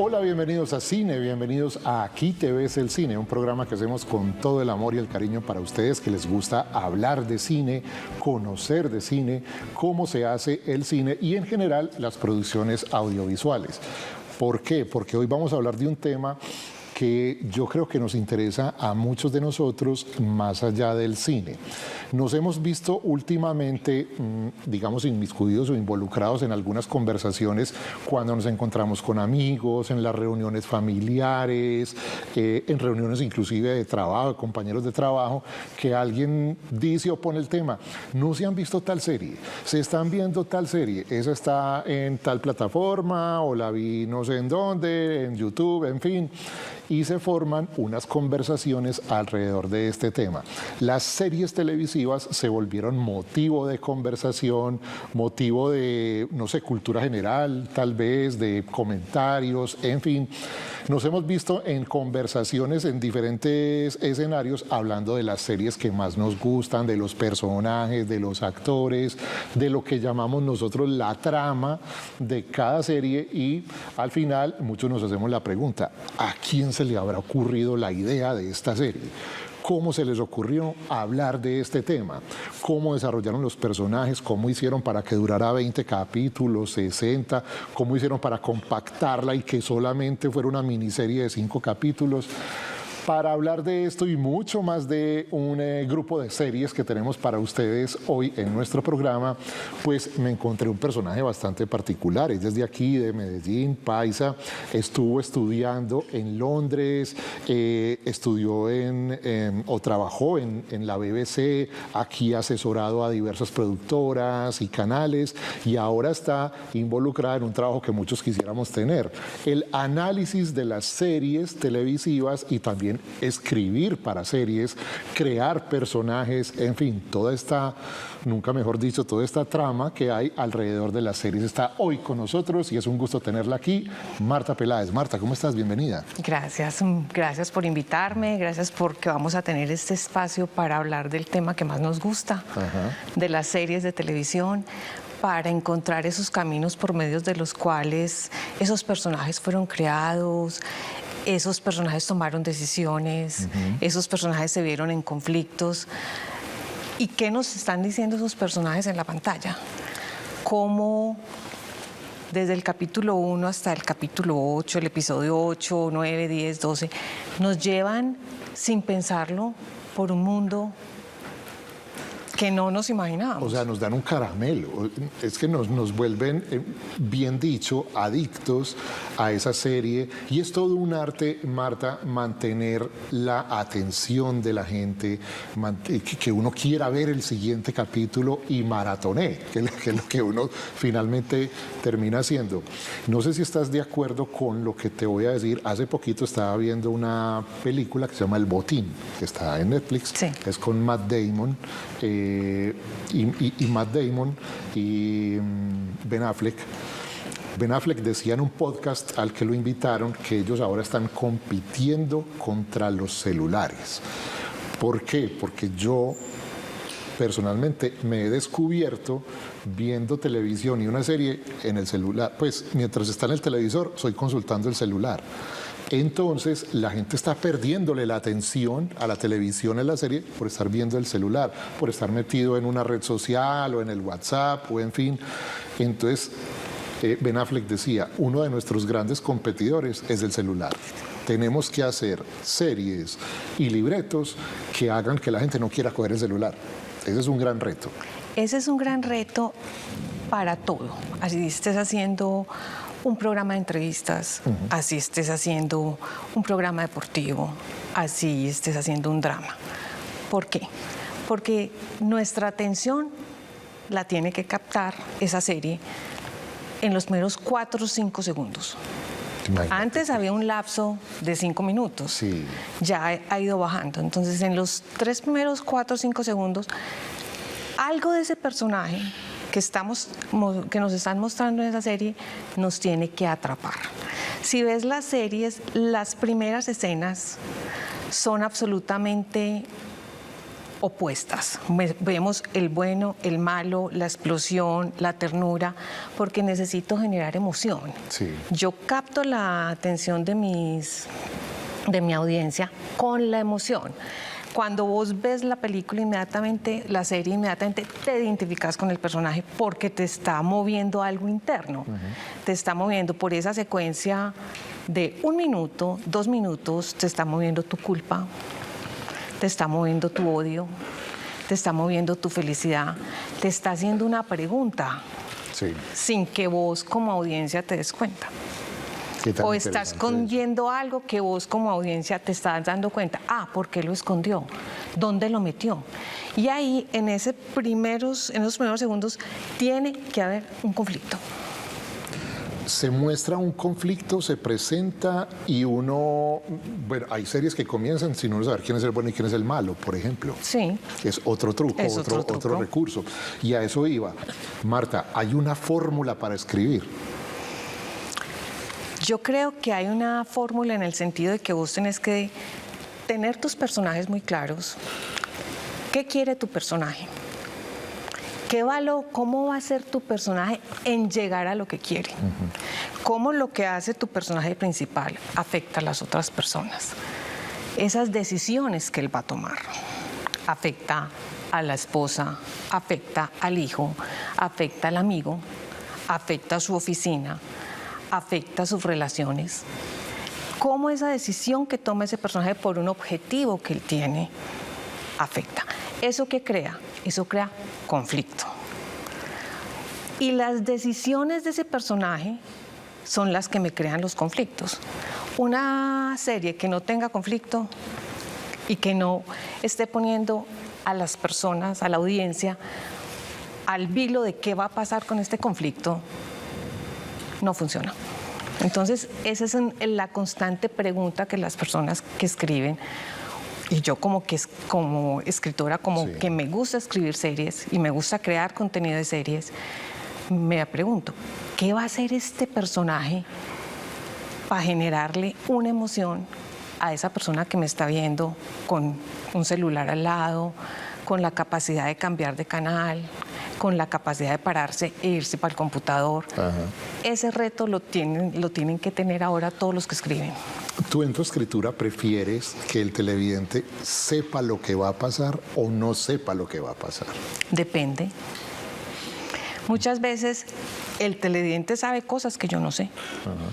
Hola, bienvenidos a Cine, bienvenidos a Aquí te ves el cine, un programa que hacemos con todo el amor y el cariño para ustedes que les gusta hablar de cine, conocer de cine, cómo se hace el cine y en general las producciones audiovisuales. ¿Por qué? Porque hoy vamos a hablar de un tema que yo creo que nos interesa a muchos de nosotros más allá del cine. Nos hemos visto últimamente, digamos, inmiscuidos o involucrados en algunas conversaciones cuando nos encontramos con amigos, en las reuniones familiares, en reuniones inclusive de trabajo, de compañeros de trabajo, que alguien dice o pone el tema, no se han visto tal serie, se están viendo tal serie, esa está en tal plataforma o la vi no sé en dónde, en YouTube, en fin, y se forman unas conversaciones alrededor de este tema. Las series televisivas se volvieron motivo de conversación, motivo de, no sé, cultura general, tal vez, de comentarios, en fin. Nos hemos visto en conversaciones en diferentes escenarios hablando de las series que más nos gustan, de los personajes, de los actores, de lo que llamamos nosotros la trama de cada serie y al final muchos nos hacemos la pregunta, ¿a quién se le habrá ocurrido la idea de esta serie? ¿Cómo se les ocurrió hablar de este tema? ¿Cómo desarrollaron los personajes? ¿Cómo hicieron para que durara 20 capítulos, 60? ¿Cómo hicieron para compactarla y que solamente fuera una miniserie de 5 capítulos? Para hablar de esto y mucho más de un grupo de series que tenemos para ustedes hoy en nuestro programa, pues me encontré un personaje bastante particular. Es desde aquí, de Medellín, paisa, estuvo estudiando en Londres, estudió o trabajó en la BBC, aquí asesorado a diversas productoras y canales y ahora está involucrada en un trabajo que muchos quisiéramos tener, el análisis de las series televisivas y también escribir para series, crear personajes, en fin, toda esta, nunca mejor dicho, toda esta trama que hay alrededor de las series está hoy con nosotros y es un gusto tenerla aquí, Marta Peláez. Marta, ¿cómo estás? Bienvenida. Gracias por invitarme, gracias porque vamos a tener este espacio para hablar del tema que más nos gusta, de las series de televisión, para encontrar esos caminos por medio de los cuales esos personajes fueron creados, esos personajes tomaron decisiones, esos personajes se vieron en conflictos. ¿Y qué nos están diciendo esos personajes en la pantalla? Cómo desde el capítulo 1 hasta el capítulo 8, el episodio 8, 9, 10, 12, nos llevan sin pensarlo por un mundo que no nos imaginábamos. O sea, nos dan un caramelo, es que nos vuelven, bien dicho, adictos a esa serie y es todo un arte, Marta, mantener la atención de la gente, que uno quiera ver el siguiente capítulo y maratone, que es lo que uno finalmente termina haciendo. No sé si estás de acuerdo con lo que te voy a decir. Hace poquito estaba viendo una película que se llama El Botín, que está en Netflix, sí. Es con Matt Damon, Matt Damon y Ben Affleck. Ben Affleck decía en un podcast al que lo invitaron que ellos ahora están compitiendo contra los celulares. ¿Por qué? Porque yo personalmente me he descubierto viendo televisión y una serie en el celular. Pues mientras está en el televisor, estoy consultando el celular. Entonces la gente está perdiéndole la atención a la televisión, en la serie, por estar viendo el celular, por estar metido en una red social o en el WhatsApp o en fin. Entonces Ben Affleck decía, uno de nuestros grandes competidores es el celular. Tenemos que hacer series y libretos que hagan que la gente no quiera coger el celular. Ese es un gran reto. Ese es un gran reto para todo. Así estés haciendo un programa de entrevistas, así estés haciendo un programa deportivo, así estés haciendo un drama. ¿Por qué? Porque nuestra atención la tiene que captar esa serie en los primeros 4 o 5 segundos. Imagínate. Antes había un lapso de 5 minutos, sí. Ya ha ido bajando. Entonces, en los 3 primeros 4 o 5 segundos, algo de ese personaje que nos están mostrando en esa serie nos tiene que atrapar. Si ves las series, las primeras escenas son absolutamente opuestas. Vemos el bueno, el malo, la explosión, la ternura, porque necesito generar emoción. Sí. Yo capto la atención de mi audiencia con la emoción. Cuando vos ves la película inmediatamente, la serie inmediatamente, te identificas con el personaje porque te está moviendo algo interno. Te está moviendo por esa secuencia de 1 minuto, 2 minutos, te está moviendo tu culpa, te está moviendo tu odio, te está moviendo tu felicidad, te está haciendo una pregunta sin que vos como audiencia te des cuenta. O estás escondiendo algo que vos como audiencia te estás dando cuenta. Ah, ¿por qué lo escondió? ¿Dónde lo metió? Y ahí, en esos primeros segundos, tiene que haber un conflicto. Se muestra un conflicto, se presenta y uno... Bueno, hay series que comienzan sin uno saber quién es el bueno y quién es el malo, por ejemplo. Sí. Es otro truco, otro recurso. Y a eso iba. Marta, ¿hay una fórmula para escribir? Yo creo que hay una fórmula en el sentido de que vos tenés que tener tus personajes muy claros. ¿Qué quiere tu personaje? ¿Cómo va a ser tu personaje en llegar a lo que quiere? ¿Cómo lo que hace tu personaje principal afecta a las otras personas? Esas decisiones que él va a tomar. Afecta a la esposa, afecta al hijo, afecta al amigo, afecta a su oficina, afecta a sus relaciones. Cómo esa decisión que toma ese personaje por un objetivo que él tiene afecta. ¿Eso qué crea? Eso crea conflicto. Y las decisiones de ese personaje son las que me crean los conflictos. Una serie que no tenga conflicto y que no esté poniendo a las personas, a la audiencia, al vilo de qué va a pasar con este conflicto, no funciona. Entonces, esa es la constante pregunta que las personas que escriben, y yo como escritora, que me gusta escribir series y me gusta crear contenido de series, me pregunto, ¿qué va a hacer este personaje para generarle una emoción a esa persona que me está viendo con un celular al lado, con la capacidad de cambiar de canal, con la capacidad de pararse e irse para el computador? Ese reto lo tienen que tener ahora todos los que escriben. ¿Tú en tu escritura prefieres que el televidente sepa lo que va a pasar o no sepa lo que va a pasar? Depende. Muchas veces el televidente sabe cosas que yo no sé,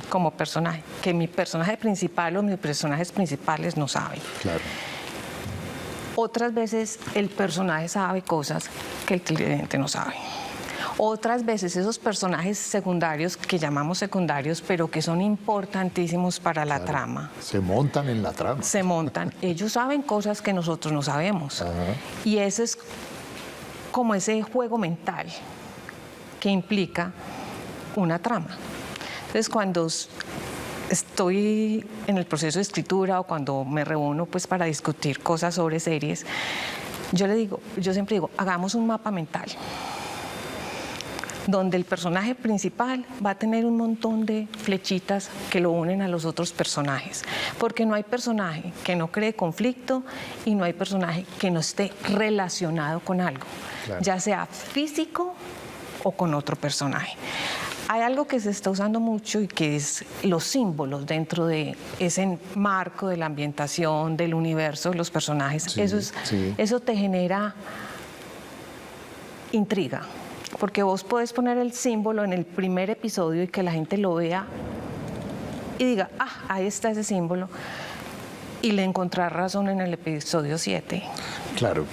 como personaje, que mi personaje principal o mis personajes principales no saben. Claro. Otras veces el personaje sabe cosas que el televidente no sabe. Otras veces esos personajes secundarios, que llamamos secundarios, pero que son importantísimos para la trama. Se montan en la trama. Se montan. Ellos saben cosas que nosotros no sabemos. Y ese es como ese juego mental que implica una trama. Entonces, cuando estoy en el proceso de escritura o cuando me reúno pues para discutir cosas sobre series, yo siempre digo, hagamos un mapa mental donde el personaje principal va a tener un montón de flechitas que lo unen a los otros personajes, porque no hay personaje que no cree conflicto y no hay personaje que no esté relacionado con algo, ya sea físico o con otro personaje. Hay algo que se está usando mucho y que es los símbolos dentro de ese marco de la ambientación, del universo, de los personajes. Eso te genera intriga, porque vos podés poner el símbolo en el primer episodio y que la gente lo vea y diga, ahí está ese símbolo, y le encontrar razón en el episodio 7. Claro.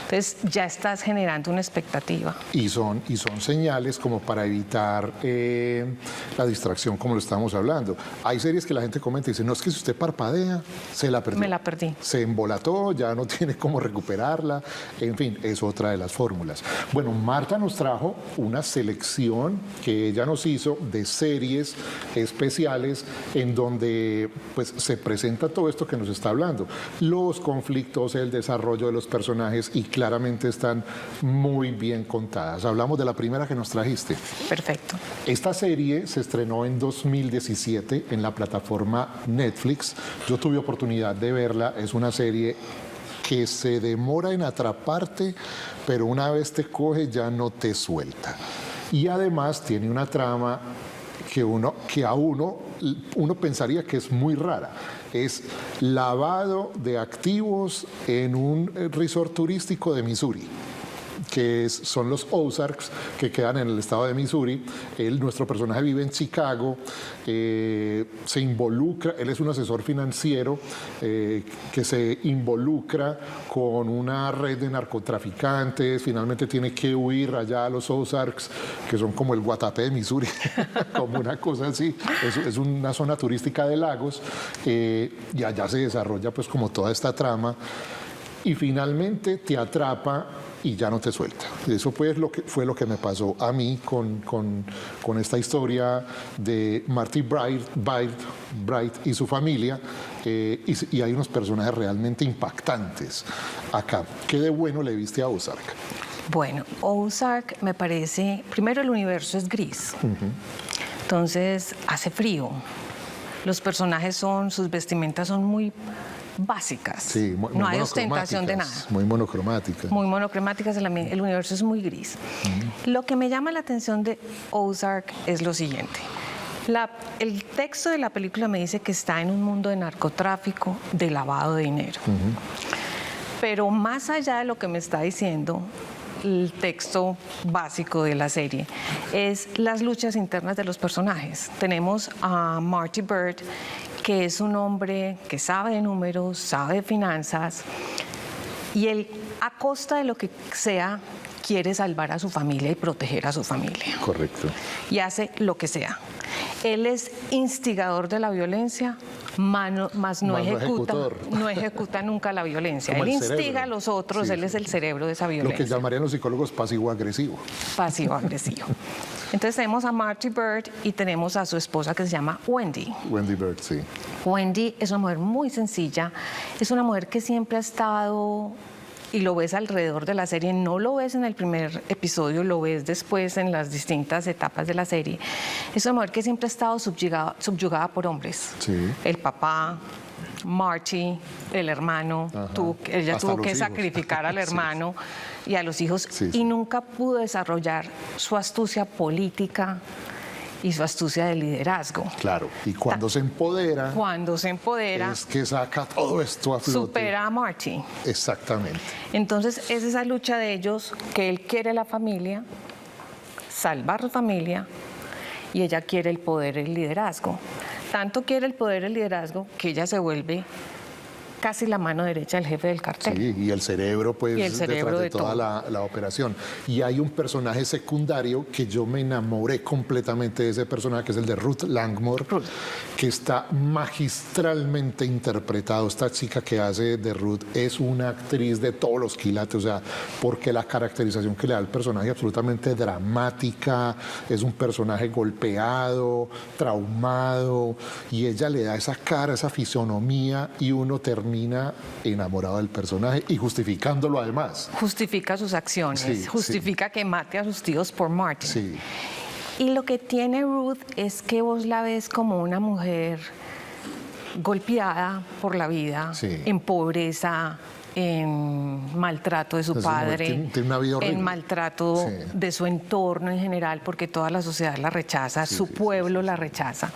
Entonces ya estás generando una expectativa. Y son señales como para evitar la distracción, como lo estamos hablando. Hay series que la gente comenta y dice, no, es que si usted parpadea, se la perdió. Me la perdí. Se embolató, ya no tiene cómo recuperarla. En fin, es otra de las fórmulas. Bueno, Marta nos trajo una selección que ella nos hizo de series especiales en donde pues, se presenta todo esto que nos está hablando. Los conflictos, el desarrollo de los personajes, y claramente están muy bien contadas. Hablamos de la primera que nos trajiste. Perfecto. Esta serie se estrenó en 2017 en la plataforma Netflix. Yo tuve oportunidad de verla. Es una serie que se demora en atraparte, pero una vez te coge ya no te suelta. Y además tiene una trama que a uno pensaría que es muy rara. Es lavado de activos en un resort turístico de Missouri, que son los Ozarks, que quedan en el estado de Missouri. Nuestro personaje vive en Chicago, se involucra, él es un asesor financiero que se involucra con una red de narcotraficantes, finalmente tiene que huir allá a los Ozarks, que son como el Guatapé de Missouri, como una cosa así, es una zona turística de lagos, y allá se desarrolla pues como toda esta trama, y finalmente te atrapa y ya no te suelta. Eso fue lo que me pasó a mí con esta historia de Marty Bright y su familia, y hay unos personajes realmente impactantes acá. ¿Qué de bueno le viste a Ozark? Bueno, Ozark me parece, primero el universo es gris, entonces hace frío, los personajes sus vestimentas son muy básicas, sí, no hay ostentación de nada. Muy monocromáticas. Muy monocromáticas, el universo es muy gris. Lo que me llama la atención de Ozark es lo siguiente. El texto de la película me dice que está en un mundo de narcotráfico, de lavado de dinero. Pero más allá de lo que me está diciendo el texto básico de la serie, es las luchas internas de los personajes. Tenemos a Marty Byrde, que es un hombre que sabe de números, sabe de finanzas, y él, a costa de lo que sea, quiere salvar a su familia y proteger a su familia. Correcto. Y hace lo que sea. Él es instigador de la violencia, más no ejecuta nunca la violencia. Como él cerebro. Instiga a los otros, Sí, él es el cerebro de esa violencia. Lo que llamarían los psicólogos pasivo-agresivo. Pasivo-agresivo. Entonces tenemos a Marty Byrde y tenemos a su esposa que se llama Wendy. Wendy Byrde, sí. Wendy es una mujer muy sencilla, es una mujer que siempre ha estado, y lo ves alrededor de la serie, no lo ves en el primer episodio, lo ves después en las distintas etapas de la serie. Es una mujer que siempre ha estado subyugada por hombres. Sí. El papá, Marty, el hermano, ella Hasta tuvo que hijos. sacrificar al hermano y a los hijos, y nunca pudo desarrollar su astucia política y su astucia de liderazgo. Claro, y cuando se empodera... Cuando se empodera... Es que saca todo esto a flote. Supera a Marty. Exactamente. Entonces, es esa lucha de ellos, que él quiere la familia, salvar su familia, y ella quiere el poder, el liderazgo. Tanto quiere el poder, el liderazgo, que ella se vuelve casi la mano derecha del jefe del cartel. Sí, y el cerebro, pues, Y el cerebro detrás de de toda la operación. Y hay un personaje secundario que yo me enamoré completamente de ese personaje, que es el de Ruth Langmore, que está magistralmente interpretado. Esta chica que hace de Ruth es una actriz de todos los quilates, o sea, porque la caracterización que le da al personaje es absolutamente dramática, es un personaje golpeado, traumado, y ella le da esa cara, esa fisonomía, y uno termina enamorado del personaje y justificándolo además. Justifica sus acciones, Sí, justifica que mate a sus tíos por Marty. Sí. Y lo que tiene Ruth es que vos la ves como una mujer golpeada por la vida, Sí. en pobreza, en maltrato de su Esa mujer padre, tiene una vida horrible. en maltrato Sí. de su entorno en general, porque toda la sociedad la rechaza, su pueblo la rechaza.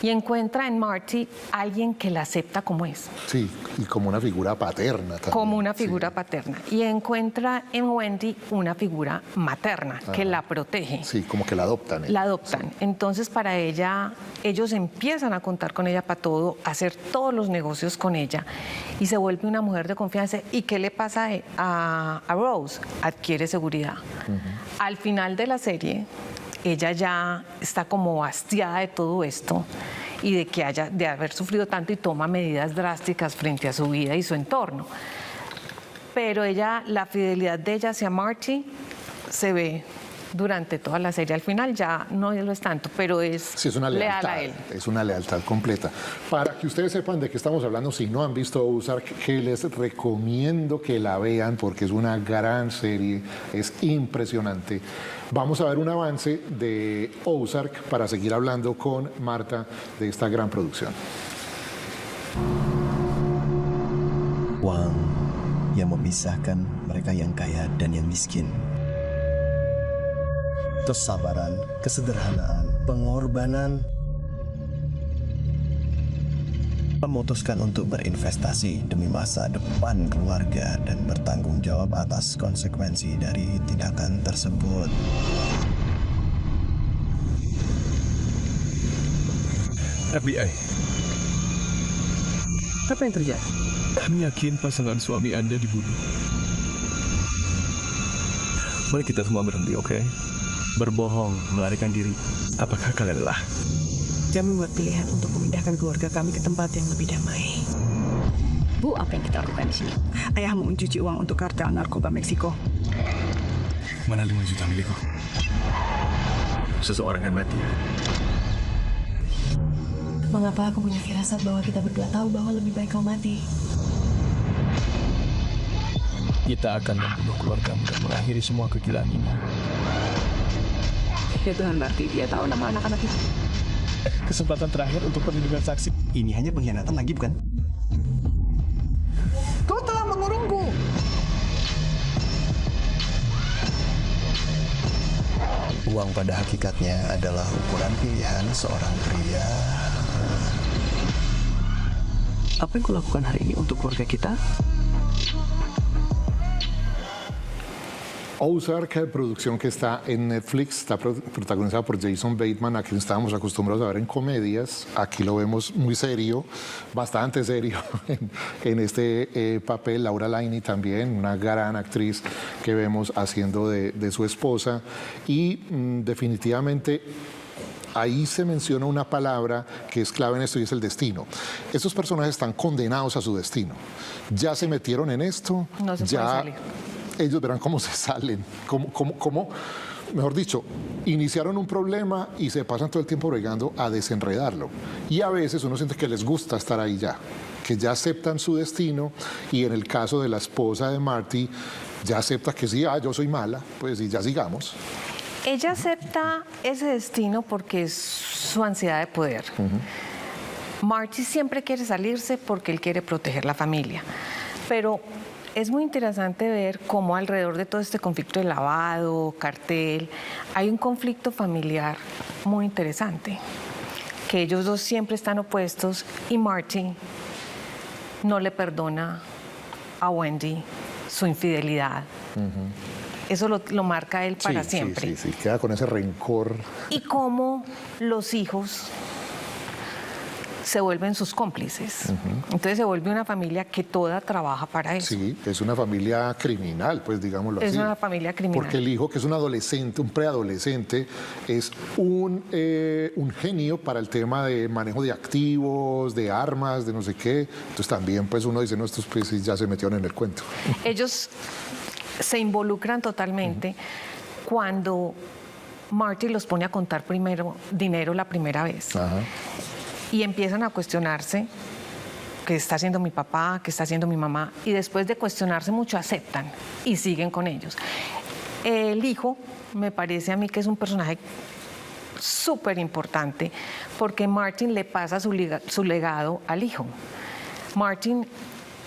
Y encuentra en Marty alguien que la acepta como es. Sí, y como una figura paterna también. Como una figura paterna. Y encuentra en Wendy una figura materna que la protege. Sí, como que la adoptan. La adoptan. Entonces, para ella, ellos empiezan a contar con ella para todo, a hacer todos los negocios con ella, y se vuelve una mujer de confianza. ¿Y qué le pasa a Rose? Adquiere seguridad. Al final de la serie, ella ya está como hastiada de todo esto y de haber sufrido tanto, y toma medidas drásticas frente a su vida y su entorno. Pero la fidelidad de ella hacia Marty se ve durante toda la serie. Al final ya no lo es tanto, pero es una leal lealtad, a él. es una lealtad completa. Para que ustedes sepan de qué estamos hablando, si no han visto Ozark, que les recomiendo que la vean porque es una gran serie, es impresionante. Vamos a ver un avance de Ozark para seguir hablando con Marta de esta gran producción. One yang memisahkan mereka yang kaya dan yang miskin. Kesabaran, kesederhanaan, pengorbanan, memutuskan untuk berinvestasi demi masa depan keluarga dan bertanggung jawab atas konsekuensi dari tindakan tersebut. FBI, Apa yang terjadi? kami yakin pasangan suami Anda dibunuh. Mari kita semua berhenti, oke? Berbohong, melarikan diri. Apakah kalian lelah? Kami membuat pilihan untuk memindahkan keluarga kami ke tempat yang lebih damai. Bu, apa yang kita lakukan di sini? Ayahmu mencuci uang untuk kartel narkoba Meksiko. Mana 5 juta milikku? Seseorang akan mati. Mengapa aku punya firasat bahwa kita berdua tahu bahwa lebih baik kau mati? Kita akan membunuh keluargamu dan mengakhiri semua kegilaan ini. Ya Tuhan, berarti dia tahu nama anak-anak itu. Kesempatan terakhir untuk perlindungan saksi. Ini hanya pengkhianatan lagi, bukan? Kau telah mengurungku. Uang pada hakikatnya adalah ukuran pilihan seorang pria. Apa yang kau lakukan hari ini untuk keluarga kita? Ozark, producción que está en Netflix, está protagonizada por Jason Bateman, a quien estábamos acostumbrados a ver en comedias. Aquí lo vemos muy serio, bastante serio en este papel. Laura Linney también, una gran actriz que vemos haciendo de su esposa. Y definitivamente ahí se menciona una palabra que es clave en esto y es el destino. Estos personajes están condenados a su destino. Ya se metieron en esto, No se ya pueden salir. ellos verán cómo se salen, cómo, mejor dicho, iniciaron un problema y se pasan todo el tiempo bregando a desenredarlo. Y a veces uno siente que les gusta estar ahí ya, que ya aceptan su destino, y en el caso de la esposa de Marty, ya acepta que sí, yo soy mala, pues y ya sigamos. Ella acepta ese destino porque es su ansiedad de poder. Marty siempre quiere salirse porque él quiere proteger la familia. Pero es muy interesante ver cómo alrededor de todo este conflicto de lavado, cartel, hay un conflicto familiar muy interesante. Que ellos dos siempre están opuestos y Marty no le perdona a Wendy su infidelidad. Eso lo marca él para siempre. Sí, queda con ese rencor. Y cómo los hijos se vuelven sus cómplices. Entonces se vuelve una familia que toda trabaja para eso. Sí, es una familia criminal, pues digámoslo así. Es una familia criminal. Porque el hijo, que es un adolescente, un preadolescente, es un genio para el tema de manejo de activos, de armas, de no sé qué. Entonces también pues uno dice, no, estos pues ya se metieron en el cuento. Ellos se involucran totalmente cuando Marty los pone a contar primero dinero la primera vez. Ajá. Y empiezan a cuestionarse qué está haciendo mi papá, qué está haciendo mi mamá, y después de cuestionarse mucho aceptan y siguen con ellos. El hijo me parece a mí que es un personaje súper importante porque Martin le pasa su legado al hijo. Martin,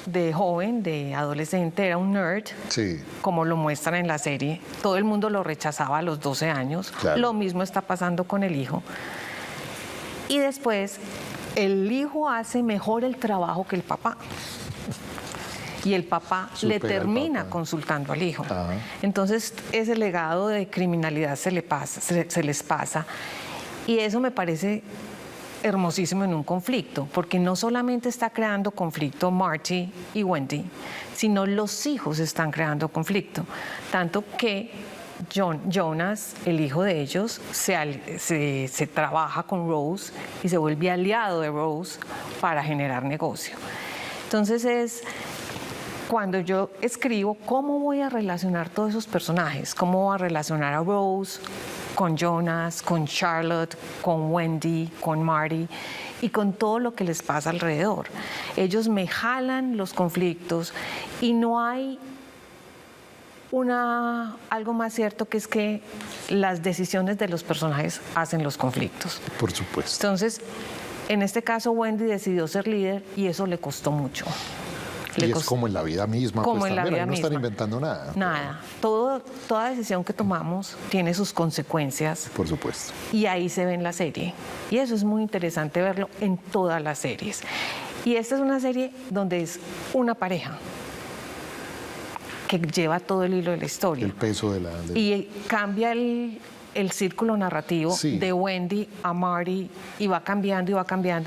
de joven, de adolescente, era un nerd, Sí. como lo muestran en la serie. Todo el mundo lo rechazaba a los 12 años. Claro. Lo mismo está pasando con el hijo. Y después, el hijo hace mejor el trabajo que el papá. Y el papá le Supera al termina papá. consultando al hijo. Ajá. Entonces, ese legado de criminalidad se les pasa. Y eso me parece hermosísimo en un conflicto, porque no solamente está creando conflicto Marty y Wendy, sino los hijos están creando conflicto. Tanto que Jonas, el hijo de ellos, se trabaja con Rose y se vuelve aliado de Rose para generar negocio. Entonces es cuando yo escribo cómo voy a relacionar todos esos personajes, cómo voy a relacionar a Rose con Jonas, con Charlotte, con Wendy, con Marty y con todo lo que les pasa alrededor. Ellos me jalan los conflictos y no hay algo más cierto, que es que las decisiones de los personajes hacen los conflictos. Por supuesto. Entonces, en este caso, Wendy decidió ser líder y eso le costó mucho. Y es como en la vida misma, como pues en la también, vida ahí no están misma. inventando nada. Nada. Toda decisión que tomamos tiene sus consecuencias. Por supuesto. Y ahí se ve en la serie. Y eso es muy interesante verlo en todas las series. Y esta es una serie donde es una pareja que lleva todo el hilo de la historia. El peso de la... Y cambia el círculo narrativo Sí. de Wendy a Marty y va cambiando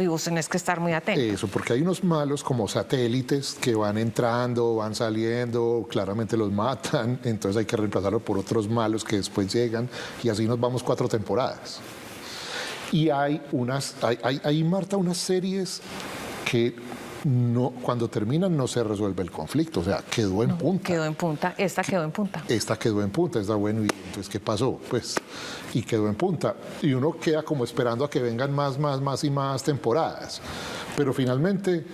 y vos tenés que estar muy atento. Eso, porque hay unos malos como satélites que van entrando, van saliendo, claramente los matan, entonces hay que reemplazarlo por otros malos que después llegan y así nos vamos 4 temporadas. Y hay Marta, unas series que no, cuando terminan no se resuelve el conflicto, o sea, quedó en punta. Quedó en punta, esta quedó en punta. Esta quedó en punta, está bueno, y entonces ¿qué pasó? Pues, y quedó en punta. Y uno queda como esperando a que vengan más y más temporadas. Pero finalmente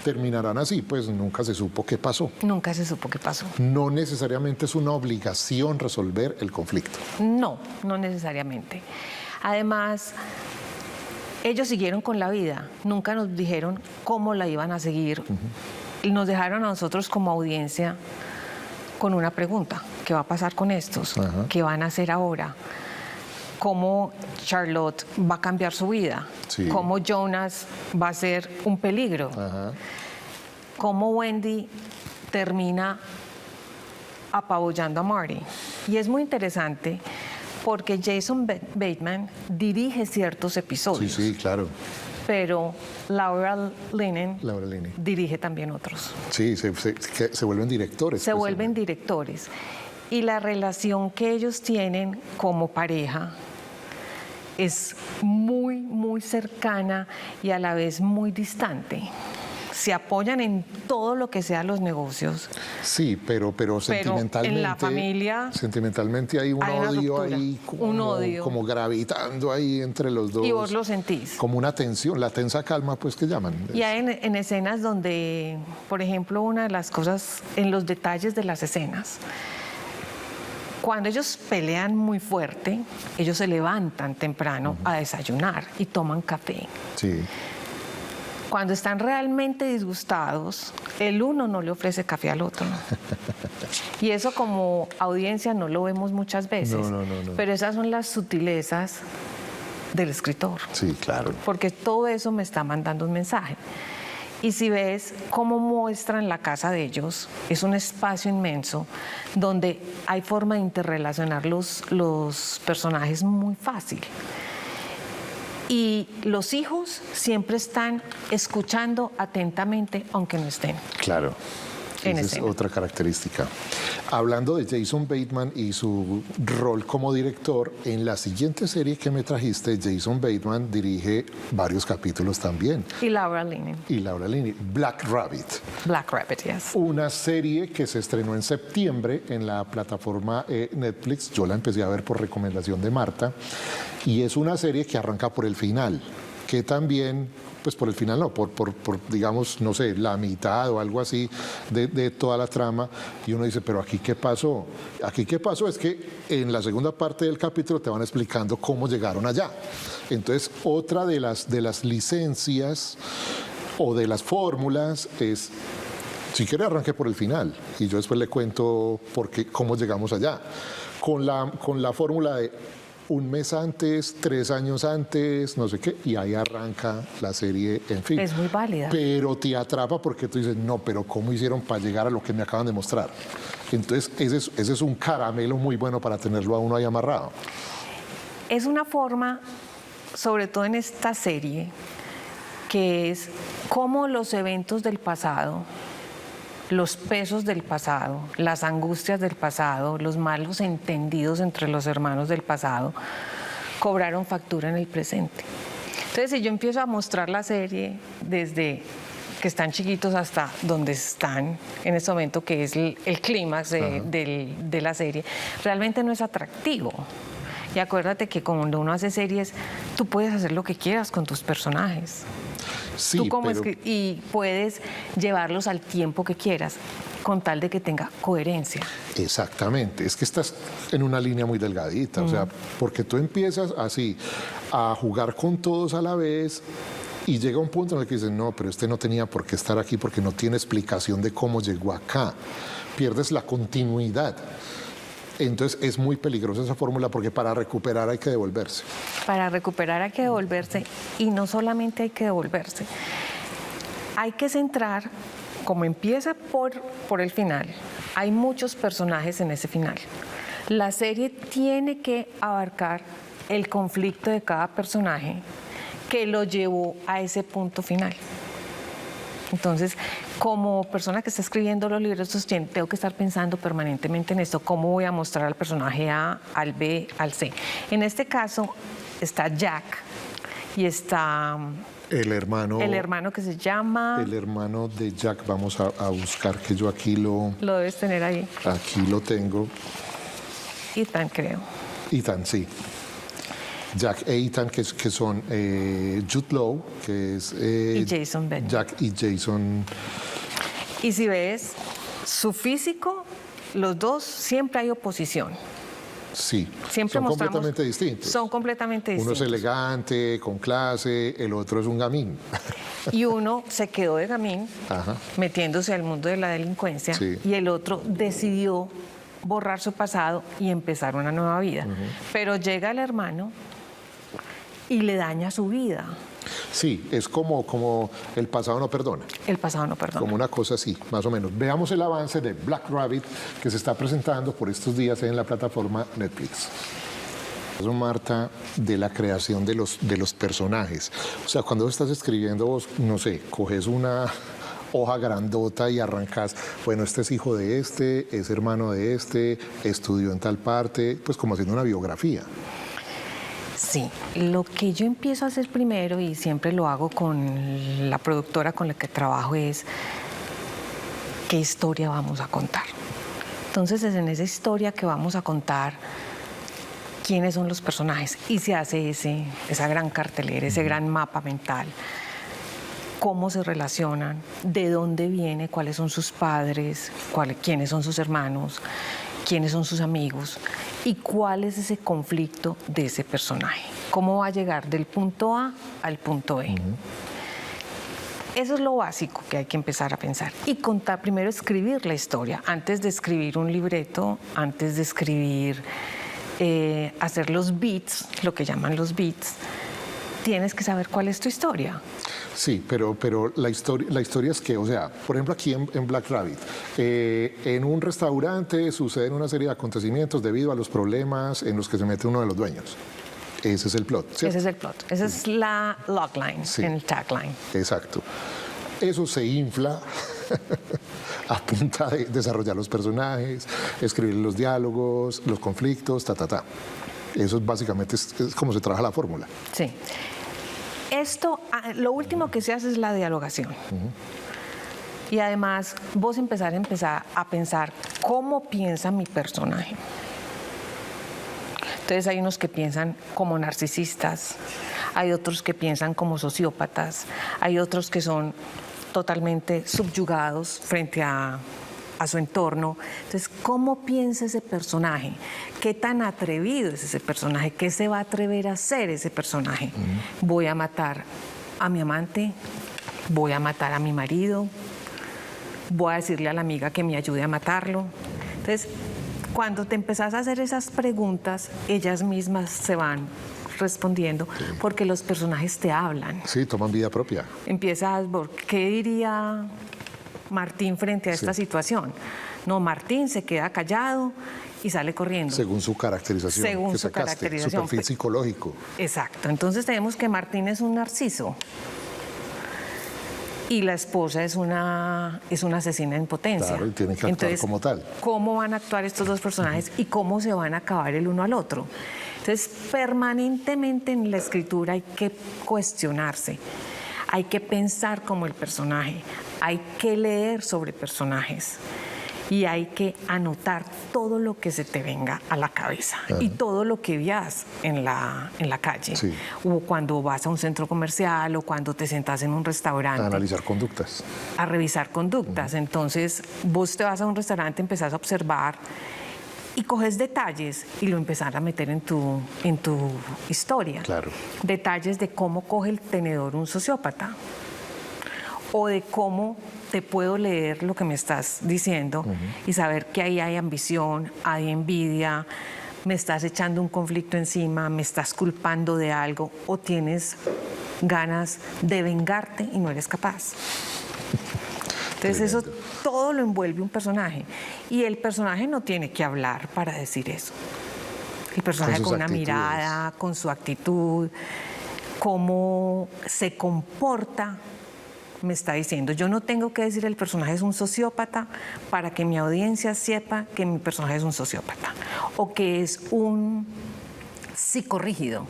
terminarán así, pues nunca se supo qué pasó. Nunca se supo qué pasó. No necesariamente es una obligación resolver el conflicto. No, no necesariamente. Además, ellos siguieron con la vida, nunca nos dijeron cómo la iban a seguir. Nos dejaron a nosotros como audiencia con una pregunta: ¿qué va a pasar con estos? Ajá. ¿Qué van a hacer ahora? ¿Cómo Charlotte va a cambiar su vida? Sí. ¿Cómo Jonas va a ser un peligro? Ajá. ¿Cómo Wendy termina apabullando a Marty? Y es muy interesante porque Jason Bateman dirige ciertos Sí, episodios, sí, claro. pero Laura Linney Laura Linney. dirige también otros. Sí, se vuelven directores. Se pues, vuelven directores. Y la relación que ellos tienen como pareja es muy, muy cercana y a la vez muy distante. Se apoyan en todo lo que sea los negocios. Sí, pero sentimentalmente. en la familia Sentimentalmente hay un hay una odio ruptura, ahí. un odio. Como gravitando ahí entre los dos. y vos lo sentís. Como una tensión, la tensa calma, pues que llaman. Y hay en escenas donde, por ejemplo, una de las cosas, en los detalles de las escenas, cuando ellos pelean muy fuerte, ellos se levantan temprano a desayunar y toman café. Sí. Cuando están realmente disgustados, el uno no le ofrece café al otro. Y eso como audiencia no lo vemos muchas veces. No. Pero esas son las sutilezas del escritor. Sí, claro. Porque todo eso me está mandando un mensaje. Y si ves cómo muestran la casa de ellos, es un espacio inmenso donde hay forma de interrelacionar los personajes muy fácil. Y los hijos siempre están escuchando atentamente, aunque no estén. Claro. En Esa es escena. otra característica. Hablando de Jason Bateman y su rol como director, en la siguiente serie que me trajiste, Jason Bateman dirige varios capítulos también. Y Laura Linney, Y Laura Linney, Black Rabbit. Black Rabbit, yes. Una serie que se estrenó en septiembre en la plataforma Netflix. Yo la empecé a ver por recomendación de Marta. Y es una serie que arranca por el final, que también, pues por el final no, por digamos, no sé, la mitad o algo así de toda la trama. Y uno dice, pero ¿aquí qué pasó? Aquí qué pasó es que en la segunda parte del capítulo te van explicando cómo llegaron allá. Entonces, otra de las licencias o de las fórmulas es, si quiere arranque por el final y yo después le cuento cómo llegamos allá. Con la fórmula de un mes antes, 3 años antes, no sé qué, y ahí arranca la serie, en fin. Es muy válida. Pero te atrapa porque tú dices, no, pero ¿cómo hicieron para llegar a lo que me acaban de mostrar? Entonces, ese es un caramelo muy bueno para tenerlo a uno ahí amarrado. Es una forma, sobre todo en esta serie, que es cómo los eventos del pasado, los pesos del pasado, las angustias del pasado, los malos entendidos entre los hermanos del pasado, cobraron factura en el presente. Entonces, si yo empiezo a mostrar la serie desde que están chiquitos hasta donde están en este momento, que es el clímax de la serie, realmente no es atractivo. Y acuérdate que cuando uno hace series, tú puedes hacer lo que quieras con tus personajes. Sí, Tú como pero y puedes llevarlos al tiempo que quieras, con tal de que tenga coherencia. exactamente, es que estás en una línea muy delgadita, o sea, porque tú empiezas así a jugar con todos a la vez Y llega un punto en el que dicen, no, pero este no tenía por qué estar aquí porque no tiene explicación de cómo llegó acá. Pierdes la continuidad. Entonces es muy peligrosa esa fórmula porque para recuperar hay que devolverse. Para recuperar hay que devolverse, y no solamente hay que devolverse. Hay que centrar, como empieza por el final, hay muchos personajes en ese final. La serie tiene que abarcar el conflicto de cada personaje que lo llevó a ese punto final. Entonces, como persona que está escribiendo los libros, tengo que estar pensando permanentemente en esto. ¿Cómo voy a mostrar al personaje A, al B, al C? En este caso está Jack y está El hermano que se llama... El hermano de Jack, vamos a buscar, que yo aquí lo debes tener ahí. Aquí lo tengo. Ethan, creo. Ethan, sí. Jack e Ethan, que son Jude Law, que es... y Jason Bateman. Jack y Jason. Y si ves su físico, los dos siempre hay oposición. Sí, Siempre son mostramos, completamente distintos. Son completamente distintos. Uno es elegante, con clase, el otro es un gamín. Y uno se quedó de gamín, Ajá. metiéndose al mundo de la delincuencia, Sí. y el otro decidió borrar su pasado y empezar una nueva vida. Pero llega el hermano y le daña su vida. Sí, es como el pasado no perdona. El pasado no perdona. Como una cosa así, más o menos. Veamos el avance de Black Rabbit que se está presentando por estos días en la plataforma Netflix. Eso, Marta, de la creación de los personajes. O sea, cuando estás escribiendo vos, no sé, coges una hoja grandota y arrancas, bueno, este es hijo de este, es hermano de este, estudió en tal parte, pues como haciendo una biografía. Sí, lo que yo empiezo a hacer primero, y siempre lo hago con la productora con la que trabajo, es qué historia vamos a contar. Entonces, es en esa historia que vamos a contar quiénes son los personajes, y se hace esa gran cartelera, ese gran mapa mental, cómo se relacionan, de dónde viene, cuáles son sus padres, quiénes son sus hermanos, quiénes son sus amigos y cuál es ese conflicto de ese personaje. Cómo va a llegar del punto A al punto B. Eso es lo básico que hay que empezar a pensar. Y contar, primero escribir la historia. Antes de escribir un libreto, antes de escribir, hacer los beats, lo que llaman los beats, tienes que saber cuál es tu historia. Sí, pero la historia es que, o sea, por ejemplo aquí en Black Rabbit, en un restaurante suceden una serie de acontecimientos debido a los problemas en los que se mete uno de los dueños. Ese es el plot, ¿cierto? Ese es el plot, esa es la logline, Sí. en el tagline. Exacto. Eso se infla a punta de desarrollar los personajes, escribir los diálogos, los conflictos, Eso es básicamente es como se trabaja la fórmula. Sí. Esto, lo último que se hace es la dialogación. Y además, vos empezar a pensar cómo piensa mi personaje. Entonces hay unos que piensan como narcisistas, hay otros que piensan como sociópatas, hay otros que son totalmente subyugados frente a su entorno. Entonces, ¿cómo piensa ese personaje? ¿Qué tan atrevido es ese personaje? ¿Qué se va a atrever a hacer ese personaje? ¿Voy a matar a mi amante? ¿Voy a matar a mi marido? ¿Voy a decirle a la amiga que me ayude a matarlo? Entonces, cuando te empezás a hacer esas preguntas, ellas mismas se van respondiendo, porque los personajes te hablan. Sí, toman vida propia. Empiezas, ¿qué diría Martín frente a esta situación? No, Martín se queda callado y sale corriendo. Según su caracterización. Según que su sacaste, caracterización. su perfil psicológico. Exacto. Entonces tenemos que Martín es un narciso y la esposa es una asesina en potencia. Claro, y tiene que actuar Entonces, como tal. ¿cómo van a actuar estos dos personajes y cómo se van a acabar el uno al otro? Entonces, permanentemente en la escritura hay que cuestionarse, hay que pensar como el personaje, hay que leer sobre personajes y hay que anotar todo lo que se te venga a la cabeza y todo lo que veas en la calle, Sí. o cuando vas a un centro comercial o cuando te sentas en un restaurante. A analizar conductas. A revisar conductas. Entonces, vos te vas a un restaurante, empezás a observar y coges detalles y lo empezar a meter en tu historia. Claro. Detalles de cómo coge el tenedor un sociópata o de cómo te puedo leer lo que me estás diciendo y saber que ahí hay ambición, hay envidia, me estás echando un conflicto encima, me estás culpando de algo o tienes ganas de vengarte y no eres capaz. Entonces eso todo lo envuelve un personaje y el personaje no tiene que hablar para decir eso. El personaje con una mirada, con su actitud, cómo se comporta, me está diciendo. Yo no tengo que decir el personaje es un sociópata para que mi audiencia sepa que mi personaje es un sociópata o que es un psicorrígido.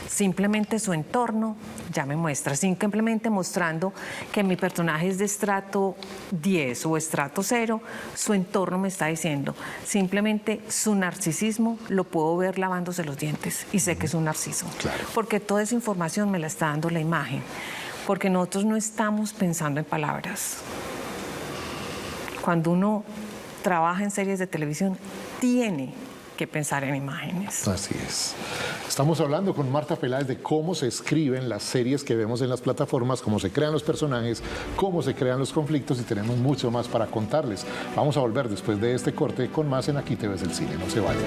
Simplemente su entorno ya me muestra, simplemente mostrando que mi personaje es de estrato 10 o estrato 0, su entorno me está diciendo. Simplemente su narcisismo lo puedo ver lavándose los dientes y sé que es un narciso. Claro. Porque toda esa información me la está dando la imagen. Porque nosotros no estamos pensando en palabras. Cuando uno trabaja en series de televisión, tiene que pensar en imágenes. Así es. Estamos hablando con Marta Peláez de cómo se escriben las series que vemos en las plataformas, cómo se crean los personajes, cómo se crean los conflictos y tenemos mucho más para contarles. Vamos a volver después de este corte con más en Aquí te ves el cine. No se vayan.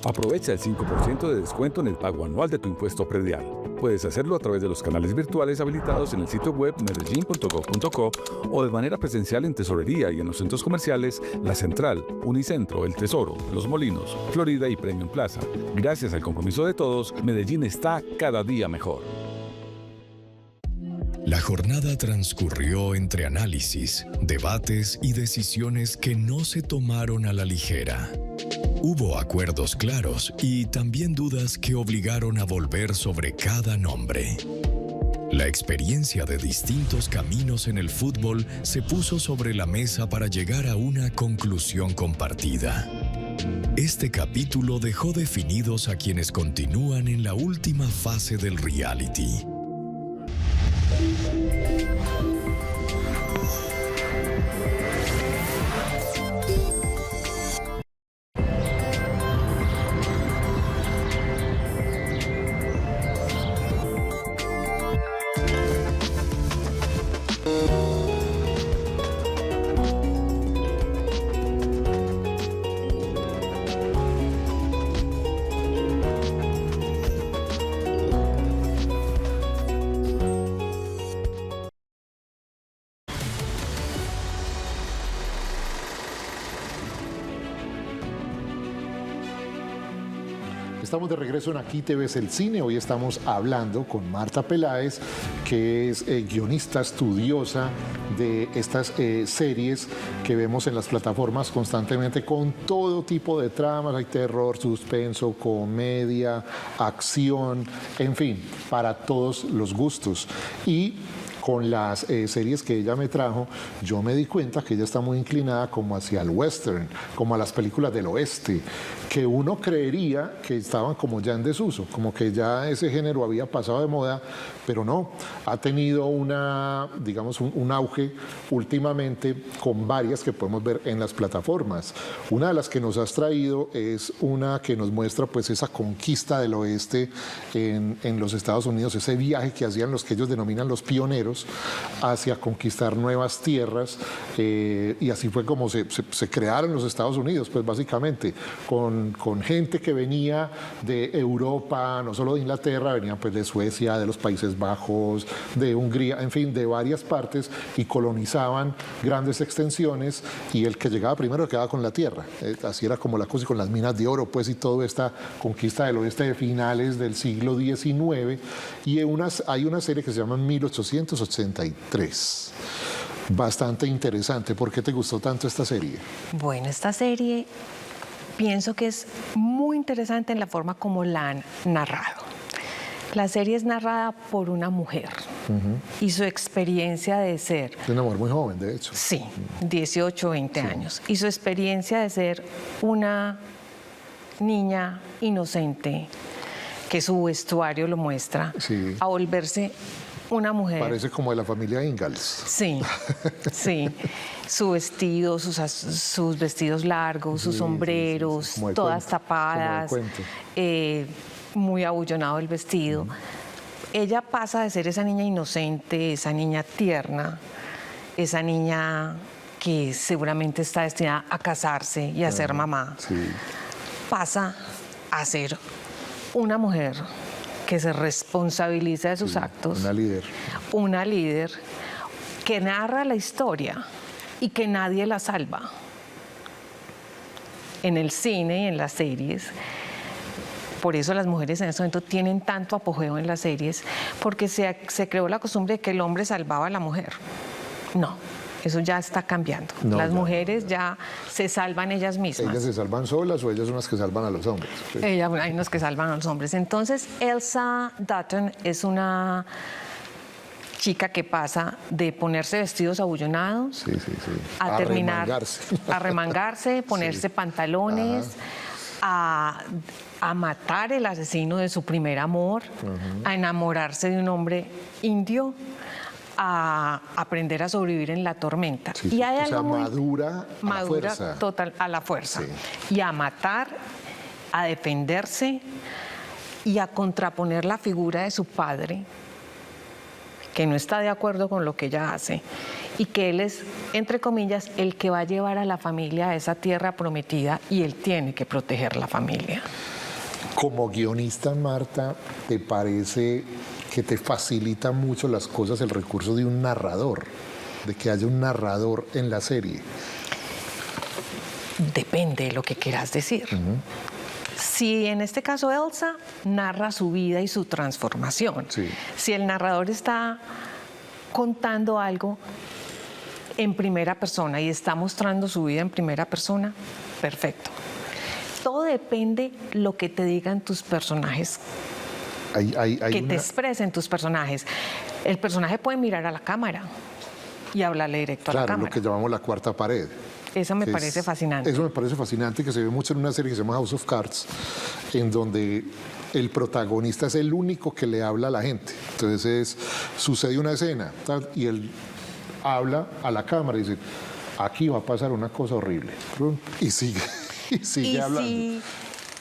Aprovecha el 5% de descuento en el pago anual de tu impuesto predial. Puedes hacerlo a través de los canales virtuales habilitados en el sitio web medellin.gov.co o de manera presencial en Tesorería y en los centros comerciales La Central, Unicentro, El Tesoro, Los Molinos, Florida y Premium Plaza. Gracias al compromiso de todos, Medellín está cada día mejor. La jornada transcurrió entre análisis, debates y decisiones que no se tomaron a la ligera. Hubo acuerdos claros y también dudas que obligaron a volver sobre cada nombre. La experiencia de distintos caminos en el fútbol se puso sobre la mesa para llegar a una conclusión compartida. Este capítulo dejó definidos a quienes continúan en la última fase del reality. Estamos de regreso en Aquí te ves el cine. Hoy estamos hablando con Marta Peláez, que es guionista estudiosa de estas series que vemos en las plataformas constantemente con todo tipo de tramas. Hay terror, suspenso, comedia, acción, en fin, para todos los gustos. Y con las series que ella me trajo, yo me di cuenta que ella está muy inclinada como hacia el western, como a las películas del oeste, que uno creería que estaban como ya en desuso, como que ya ese género había pasado de moda, pero no, ha tenido digamos, un auge últimamente con varias que podemos ver en las plataformas. Una de las que nos has traído es una que nos muestra pues esa conquista del oeste en los Estados Unidos, ese viaje que hacían los que ellos denominan los pioneros hacia conquistar nuevas tierras, y así fue como se crearon los Estados Unidos, pues básicamente con gente que venía de Europa, no solo de Inglaterra, venían pues de Suecia, de los Países Bajos, de Hungría, en fin, de varias partes, y colonizaban grandes extensiones, y el que llegaba primero quedaba con la tierra. Así era como la cosa, y con las minas de oro, pues, y toda esta conquista del oeste de finales del siglo XIX, y hay una serie que se llama 1883. bastante interesante. ¿Por qué te gustó tanto esta serie? Bueno, esta serie pienso que es muy interesante en la forma como la han narrado. La serie es narrada por una mujer y su experiencia de ser... Es una mujer muy joven, de hecho. Sí, 18, 20 años. Y su experiencia de ser una niña inocente, que su vestuario lo muestra, a volverse una mujer... Parece como de la familia Ingalls. Sí, sí. Su vestido, sus vestidos largos, sus sombreros, todas tapadas, muy abullonado el vestido. Ella pasa de ser esa niña inocente, esa niña tierna, esa niña que seguramente está destinada a casarse y a ser mamá, pasa a ser una mujer que se responsabiliza de sus actos. Una líder. Una líder que narra la historia y que nadie la salva. En el cine y en las series, por eso las mujeres en este momento tienen tanto apogeo en las series, porque se creó la costumbre de que el hombre salvaba a la mujer. No, eso ya está cambiando. No, las ya, mujeres ya se salvan ellas mismas. ¿Ellas se salvan solas o ellas son las que salvan a los hombres? Sí. Hay unos que salvan a los hombres. Entonces, Elsa Dutton es una chica que pasa de ponerse vestidos abullonados a terminar a remangarse, ponerse pantalones, a matar el asesino de su primer amor, a enamorarse de un hombre indio, a aprender a sobrevivir en la tormenta. Y hay algo muy madura a la fuerza. Total, a la fuerza. Y a matar, a defenderse y a contraponer la figura de su padre, que no está de acuerdo con lo que ella hace, y que él es, entre comillas, el que va a llevar a la familia a esa tierra prometida y él tiene que proteger la familia. Como guionista, Marta, ¿te parece que te facilita mucho las cosas el recurso de un narrador, de que haya un narrador en la serie? Depende de lo que quieras decir. Si en este caso Elsa narra su vida y su transformación, si el narrador está contando algo en primera persona y está mostrando su vida en primera persona, perfecto. Todo depende lo que te digan tus personajes, te expresen tus personajes. El personaje puede mirar a la cámara y hablarle directo a la cámara. Claro, lo que llamamos la cuarta pared. Eso me parece fascinante. Eso me parece fascinante, que se ve mucho en una serie que se llama House of Cards, en donde el protagonista es el único que le habla a la gente. Entonces sucede una escena y él habla a la cámara y dice, aquí va a pasar una cosa horrible. Y sigue hablando. Si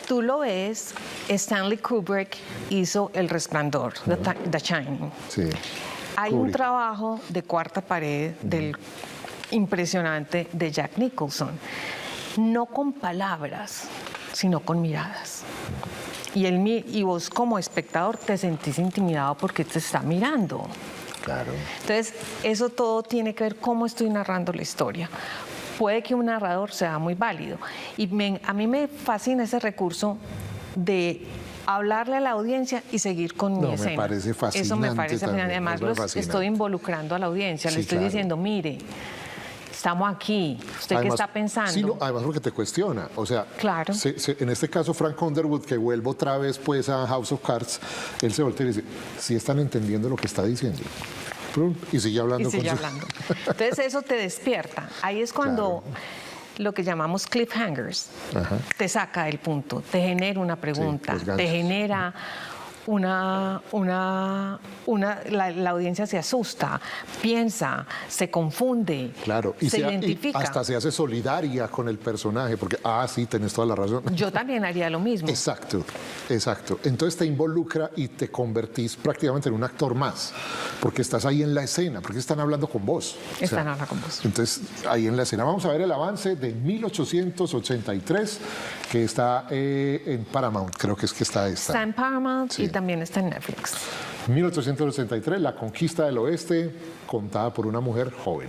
tú lo ves, Stanley Kubrick hizo El Resplandor, The Shining. Hay un trabajo de cuarta pared del impresionante de Jack Nicholson, no con palabras, sino con miradas. Y vos como espectador te sentís intimidado porque te está mirando. Claro. Entonces, eso todo tiene que ver cómo estoy narrando la historia. Puede que un narrador sea muy válido. Y a mí me fascina ese recurso de hablarle a la audiencia y seguir con mi escena. Me parece fascinante. Eso me parece fascinante. Además, estoy involucrando a la audiencia. Le estoy diciendo, mire, estamos aquí. ¿Usted además, qué está pensando? Además porque te cuestiona. O sea, claro. En este caso, Frank Underwood, que vuelvo otra vez pues a House of Cards, él se voltea y dice, ¿sí están entendiendo lo que está diciendo? Y sigue hablando. Entonces eso te despierta. Ahí es cuando lo que llamamos cliffhangers te saca del punto, te genera una pregunta, te genera la audiencia se asusta, piensa, se confunde, se identifica. Y hasta se hace solidaria con el personaje, porque, sí, tenés toda la razón. Yo también haría lo mismo. Exacto. Entonces te involucra y te convertís prácticamente en un actor más, porque estás ahí en la escena, porque están hablando con vos. Están hablando con vos. Entonces, ahí en la escena. Vamos a ver el avance de 1883, que está en Paramount, creo que es que está esta. Está en Paramount y también está en Netflix. 1883, la conquista del oeste, contada por una mujer joven.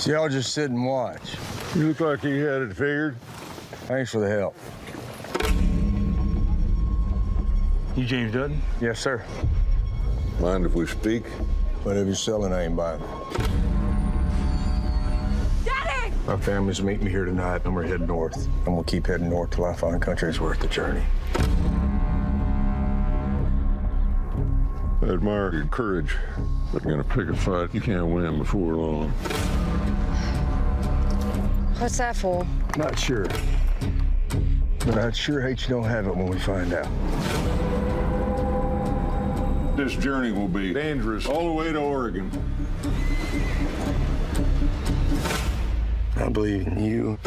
So y'all just sit and watch. You look like you had it figured. Thanks for the help. You James Dutton? Yes, sir. Mind if we speak? Whatever you're selling, I ain't buying. Daddy! My family's meeting me here tonight, and we're heading north. And we'll keep heading north till I find country's worth the journey. I admire your courage, but you're gonna pick a fight you can't win before long. What's that for? Not sure. But I'd sure hate you don't have it when we find out. This journey will be dangerous all the way to Oregon. I believe in you,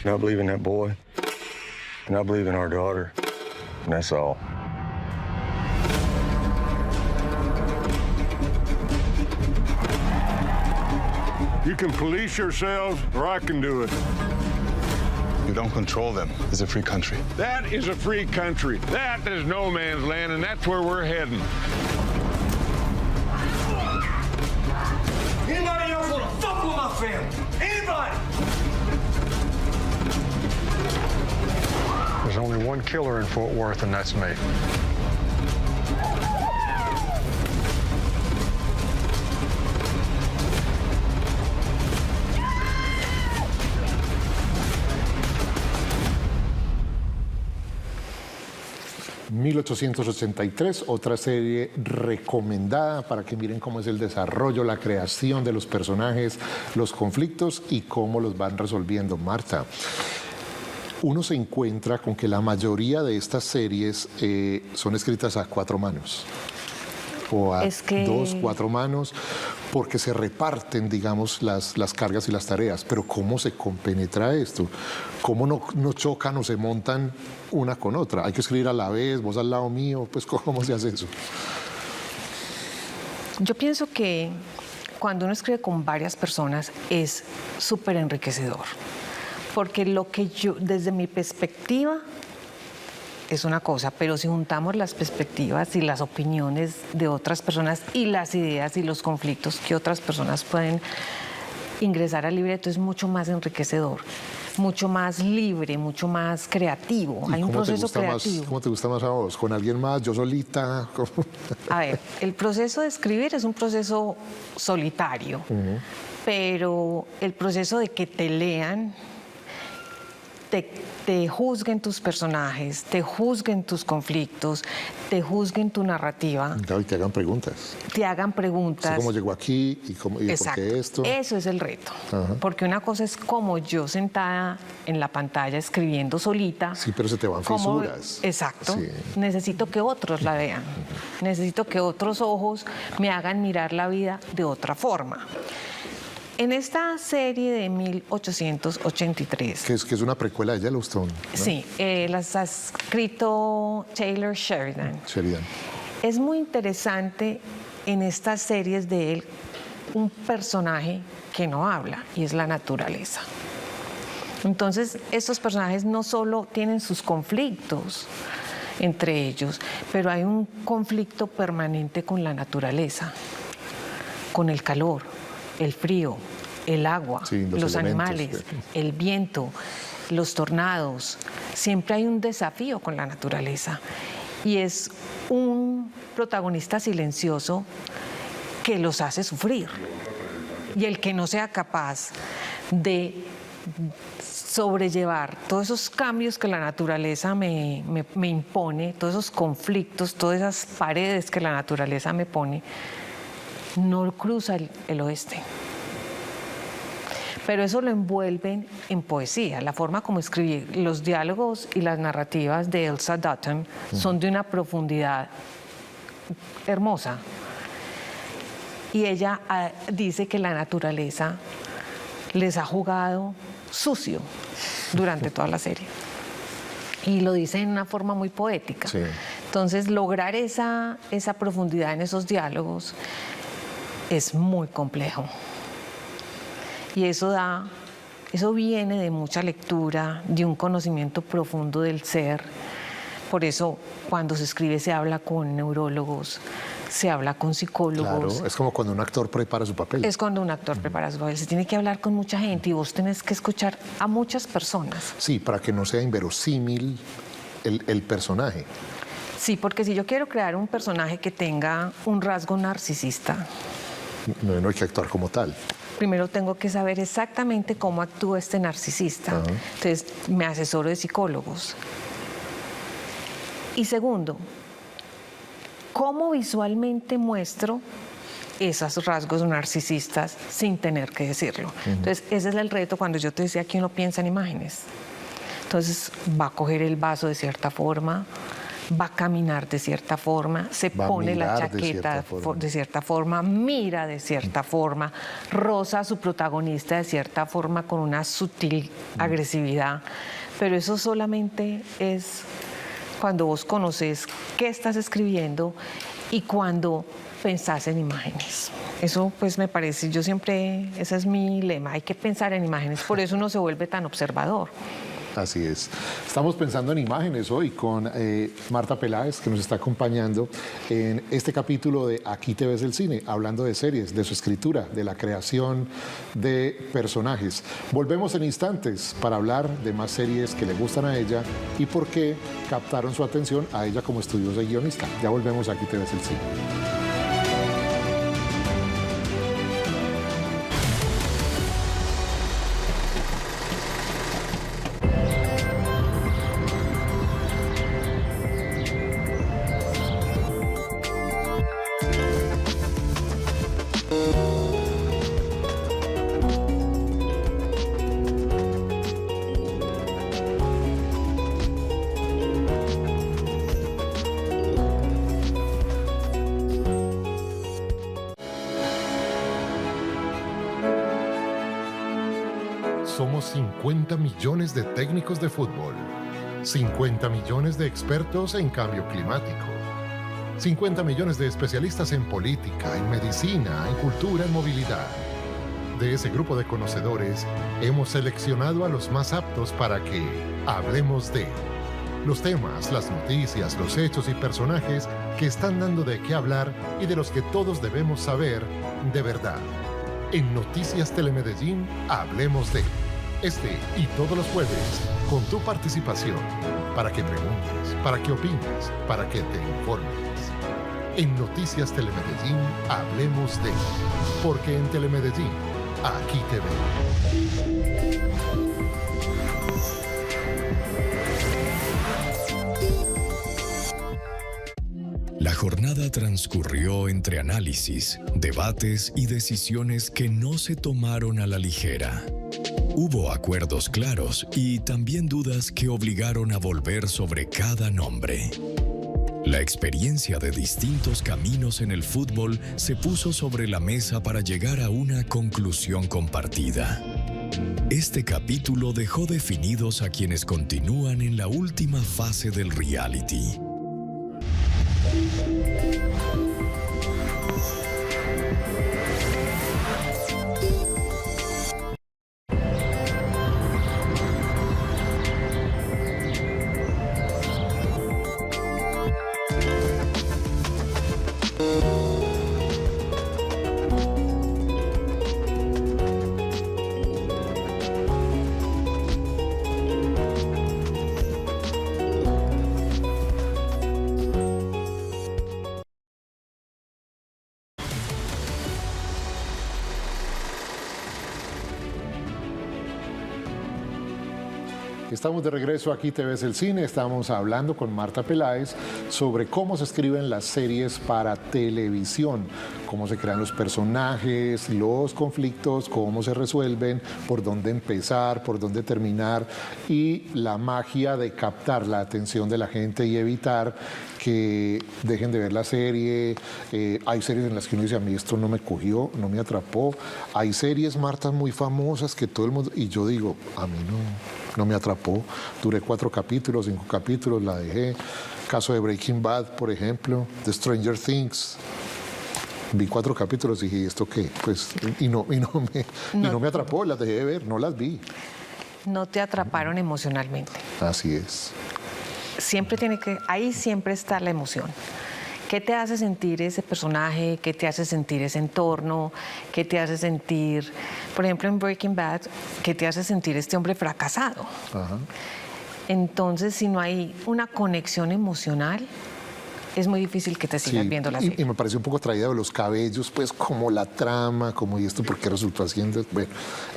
and I believe in that boy, and I believe in our daughter, and that's all. You can police yourselves, or I can do it. You don't control them. It's a free country. That is a free country. That is no man's land, and that's where we're heading. Anybody else want to fuck with my family? Anybody? There's only one killer in Fort Worth, and that's me. ...1883, otra serie recomendada para que miren cómo es el desarrollo, la creación de los personajes, los conflictos y cómo los van resolviendo. Marta, uno se encuentra con que la mayoría de estas series son escritas a 4 manos o a 2, 4 manos, porque se reparten, digamos, las cargas y las tareas. Pero ¿cómo se compenetra esto? ¿Cómo no chocan o se montan una con otra? ¿Hay que escribir a la vez, vos al lado mío? Pues, ¿cómo se hace eso? Yo pienso que cuando uno escribe con varias personas es súper enriquecedor, porque lo que yo, desde mi perspectiva, es una cosa, pero si juntamos las perspectivas y las opiniones de otras personas y las ideas y los conflictos que otras personas pueden ingresar al libreto, es mucho más enriquecedor, mucho más libre, mucho más creativo. Hay un proceso creativo. ¿Cómo te gusta más a vos? ¿Con alguien más? ¿Yo solita? A ver, el proceso de escribir es un proceso solitario, pero el proceso de que te lean, te juzguen tus personajes, te juzguen tus conflictos, te juzguen tu narrativa. Claro, y te hagan preguntas. Te hagan preguntas. ¿Cómo llegó aquí? ¿Y por qué esto? Eso es el reto. Ajá. Porque una cosa es como yo sentada en la pantalla escribiendo solita. Sí, pero se te van fisuras. Exacto. Sí. Necesito que otros la vean. Necesito que otros ojos me hagan mirar la vida de otra forma. En esta serie de 1883... Que es una precuela de Yellowstone, ¿no? Sí, las ha escrito Taylor Sheridan. Es muy interesante en estas series de él un personaje que no habla, y es la naturaleza. Entonces, estos personajes no solo tienen sus conflictos entre ellos, pero hay un conflicto permanente con la naturaleza, con el calor, el frío, el agua, sí, los animales, el viento, los tornados. Siempre hay un desafío con la naturaleza. Y es un protagonista silencioso que los hace sufrir. Y el que no sea capaz de sobrellevar todos esos cambios que la naturaleza me impone, todos esos conflictos, todas esas paredes que la naturaleza me pone, no cruza el oeste. Pero eso lo envuelven en poesía. La forma como escribí, los diálogos y las narrativas de Elsa Dutton son de una profundidad hermosa. Y ella dice que la naturaleza les ha jugado sucio durante toda la serie. Y lo dice en una forma muy poética. Sí. Entonces, lograr esa profundidad en esos diálogos es muy complejo. Y eso viene de mucha lectura, de un conocimiento profundo del ser, Por eso, cuando se escribe, se habla con neurólogos, se habla con psicólogos. Claro, es como cuando un actor prepara su papel. Es cuando un actor prepara su papel. Se tiene que hablar con mucha gente y vos tenés que escuchar a muchas personas. Sí, para que no sea inverosímil el personaje. Sí, porque si yo quiero crear un personaje que tenga un rasgo narcisista, No hay que actuar como tal. primero tengo que saber exactamente cómo actúa este narcisista. Entonces, me asesoro de psicólogos. Y segundo, ¿cómo visualmente muestro esos rasgos narcisistas sin tener que decirlo? Entonces, ese es el reto cuando yo te decía que uno piensa en imágenes. Entonces, va a coger el vaso de cierta forma, va a caminar de cierta forma, se pone la chaqueta de cierta forma, mira de cierta forma, roza a su protagonista de cierta forma con una sutil agresividad. Pero eso solamente es cuando vos conoces qué estás escribiendo y cuando pensás en imágenes. Eso pues me parece, yo siempre, ese es mi lema, hay que pensar en imágenes, por eso uno se vuelve tan observador. Así es. Estamos pensando en imágenes hoy con Marta Peláez, que nos está acompañando en este capítulo de Aquí te ves el cine, hablando de series, de su escritura, de la creación de personajes. Volvemos en instantes para hablar de más series que le gustan a ella y por qué captaron su atención a ella como estudiosa y guionista. Ya volvemos a Aquí te ves el cine. Somos 50 millones de técnicos de fútbol, 50 millones de expertos en cambio climático, 50 millones de especialistas en política, en medicina, en cultura, en movilidad. De ese grupo de conocedores, hemos seleccionado a los más aptos para que hablemos de los temas, las noticias, los hechos y personajes que están dando de qué hablar y de los que todos debemos saber de verdad. En Noticias Telemedellín, hablemos de este y todos los jueves, con tu participación, para que preguntes, para que opines, para que te informes. En Noticias Telemedellín, hablemos de, porque en Telemedellín, aquí te veo. La jornada transcurrió entre análisis, debates y decisiones que no se tomaron a la ligera. Hubo acuerdos claros y también dudas que obligaron a volver sobre cada nombre. La experiencia de distintos caminos en el fútbol se puso sobre la mesa para llegar a una conclusión compartida. Este capítulo dejó definidos a quienes continúan en la última fase del reality. Estamos de regreso, Aquí te ves el cine. Estamos hablando con Marta Peláez sobre cómo se escriben las series para televisión, cómo se crean los personajes, los conflictos, cómo se resuelven, por dónde empezar, por dónde terminar y la magia de captar la atención de la gente y evitar que dejen de ver la serie. Hay series en las que uno dice, a mí esto no me cogió, no me atrapó. Hay series, Marta, muy famosas que todo el mundo... Y yo digo, a mí no me atrapó. Duré 4 capítulos, 5 capítulos, la dejé. Caso de Breaking Bad, por ejemplo, de Stranger Things. Vi 4 capítulos y dije, ¿esto qué? Pues, y no me atrapó, las dejé de ver, no las vi. No te atraparon emocionalmente. Así es. ahí siempre está la emoción. ¿Qué te hace sentir ese personaje? ¿Qué te hace sentir ese entorno? ¿Qué te hace sentir, por ejemplo, en Breaking Bad, qué te hace sentir este hombre fracasado? Ajá. Entonces, si no hay una conexión emocional, es muy difícil que te sigas viendo la serie. Y me pareció un poco traída de los cabellos, pues, como la trama, como y esto, ¿por qué resultó haciendo? Bueno,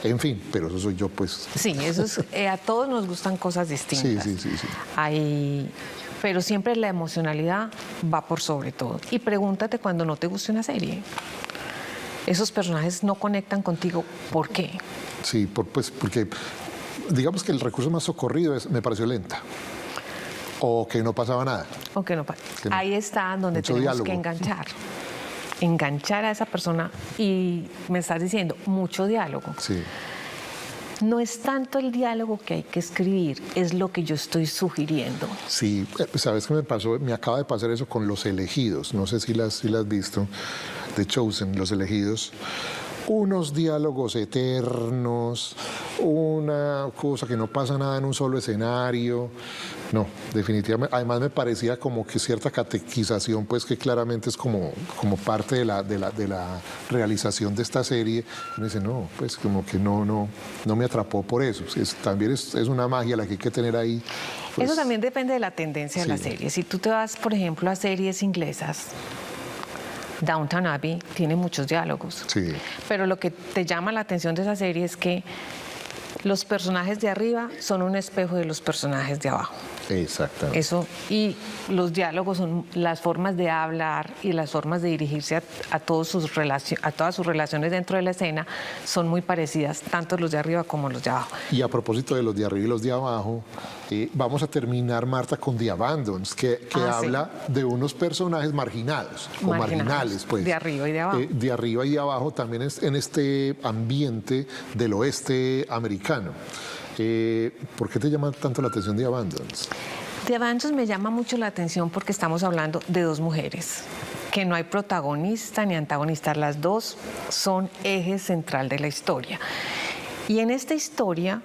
en fin, pero eso soy yo, pues. Sí, eso es, a todos nos gustan cosas distintas. Sí. Pero siempre la emocionalidad va por sobre todo. Y pregúntate cuando no te guste una serie. Esos personajes no conectan contigo, ¿por qué? Sí, porque digamos que el recurso más socorrido me pareció lenta. O que no pasaba nada. O que no pasa. Ahí está donde tenemos diálogo. Que enganchar. Enganchar a esa persona. Y me estás diciendo, mucho diálogo. Sí. No es tanto el diálogo que hay que escribir, es lo que yo estoy sugiriendo. Sí, ¿sabes qué me pasó? Me acaba de pasar eso con Los Elegidos. No sé si las has visto. The Chosen, Los Elegidos. Unos diálogos eternos, una cosa que no pasa nada en un solo escenario. No, definitivamente. Además me parecía como que cierta catequización, pues que claramente es como parte de la realización de esta serie. Me dice, no, pues como que no me atrapó por eso. También es una magia la que hay que tener ahí. Pues, eso también depende de la tendencia de la serie. Si tú te vas, por ejemplo, a series inglesas, Downton Abbey tiene muchos diálogos. Sí. Pero lo que te llama la atención de esa serie es que los personajes de arriba son un espejo de los personajes de abajo. Exactamente. Eso, y los diálogos son las formas de hablar y las formas de dirigirse a todas sus relaciones dentro de la escena son muy parecidas, tanto los de arriba como los de abajo. Y a propósito de los de arriba y los de abajo, vamos a terminar, Marta, con The Abandons, que habla de unos personajes marginados o marginales, pues. De arriba y de abajo. De arriba y de abajo, también en este ambiente del oeste americano. ¿Por qué te llama tanto la atención The Abandons? The Abandons me llama mucho la atención porque estamos hablando de dos mujeres, que no hay protagonista ni antagonista, las dos son eje central de la historia. Y en esta historia,